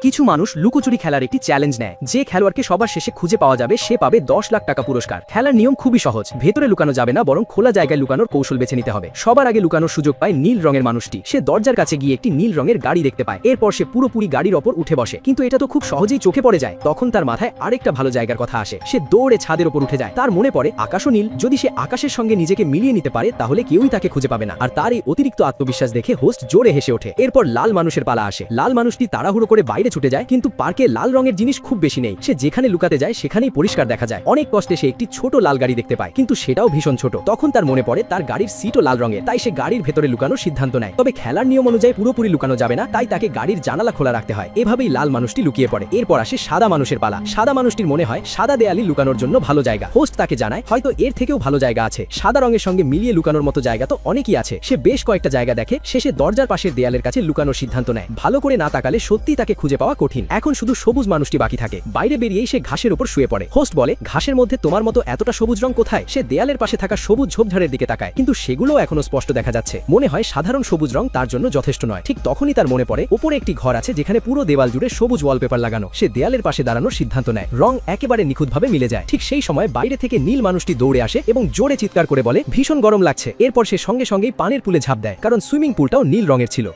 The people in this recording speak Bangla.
কিছু মানুষ লুকোচুরি খেলার একটি চ্যালেঞ্জ নেয়, যে খেলোয়াড়কে সবার শেষে খুঁজে পাওয়া যাবে সে পাবে 10 লাখ টাকা পুরস্কার। খেলার নিয়ম খুবই সহজ, ভেতরে লুকানো যাবে না, বরং খোলা জায়গায় লুকানোর কৌশল বেছে নিতে হবে। সবার আগে লুকানোর সুযোগ পায় নীল রঙের মানুষটি। সে দরজার কাছে গিয়ে একটি নীল রঙের গাড়ি দেখতে পায়, এরপর সে পুরোপুরি গাড়ির ওপর উঠে বসে। কিন্তু এটা তো খুব সহজেই চোখে পড়ে যায়। তখন তার মাথায় আরেকটা ভালো জায়গার কথা আসে। সে দৌড়ে ছাদের ওপর উঠে যায়। তার মনে পড়ে আকাশও নীল, যদি সে আকাশের সঙ্গে নিজেকে মিলিয়ে নিতে পারে তাহলে কেউই তাকে খুঁজে পাবে না। আর তার এই অতিরিক্ত আত্মবিশ্বাস দেখে হোস্ট জোরে হেসে ওঠে। এরপর লাল মানুষের পালা আসে। লাল মানুষটি তাড়াহুড়ো করে বাইরে ছুটে যায়, কিন্তু পার্কে লাল রঙের জিনিস খুব বেশি নেই। সে যেখানে লুকাতে যায় সেখানেই পরিষ্কার দেখা যায়। অনেক কষ্টে সে একটি ছোট লাল গাড়ি দেখতে পায়, কিন্তু সেটাও ভীষণ ছোট। তখন তার মনে পড়ে তার গাড়ির সিটও লাল রঙের, তাই সে গাড়ির ভেতরে লুকানোর সিদ্ধান্ত নেয়। তবে খেলার নিয়ম অনুযায়ী পুরোপুরি লুকানো যাবে না, তাই তাকে গাড়ির জানালা খোলা রাখতে হয়। এভাবেই লাল মানুষটি লুকিয়ে পড়ে। এরপর আসে সাদা মানুষের পালা। সাদা মানুষটির মনে হয় সাদা দেয়ালি লুকানোর জন্য ভালো জায়গা। হোস্ট তাকে জানায় হয়তো এর থেকেও ভালো জায়গা আছে। সাদা রঙের সঙ্গে মিলিয়ে লুকানোর মতো জায়গা তো অনেকই আছে। সে বেশ কয়েকটা জায়গা দেখে, শেষে দরজার পাশের দেয়ালের কাছে লুকানোর সিদ্ধান্ত নেয়। ভালো করে না তাকালে সত্যি তাকে খুঁজে পাওয়া কঠিন। এখন শুধু সবুজ মানুষটি বাকি থাকে। বাইরে বেরিয়েই সে ঘাসের উপর শুয়ে পড়ে। হোস্ট বলে, ঘাসের মধ্যে তোমার মতো এতটা সবুজ রং কোথায়? সে দেয়ালের পাশে থাকা সবুজ ঝোপঝাড়ের দিকে তাকায়, কিন্তু সেগুলোও এখনো স্পষ্ট দেখা যাচ্ছে। মনে হয় সাধারণ সবুজ রং তার জন্য যথেষ্ট নয়। ঠিক তখনই তার মনে পড়ে উপরে একটি ঘর আছে যেখানে পুরো দেওয়াল জুড়ে সবুজ ওয়ালপেপার লাগানো। সে দেয়ালের পাশে দাঁড়ানোর সিদ্ধান্ত নেয়। রং একেবারে নিখুঁতভাবে মিলে যায়। ঠিক সেই সময় বাইরে থেকে নীল মানুষটি দৌড়ে আসে এবং জোরে চিৎকার করে বলে ভীষণ গরম লাগছে। এরপর সে সঙ্গে সঙ্গেই পানির পুলে ঝাঁপ দেয়, কারণ সুইমিং পুলটাও নীল রঙের ছিল।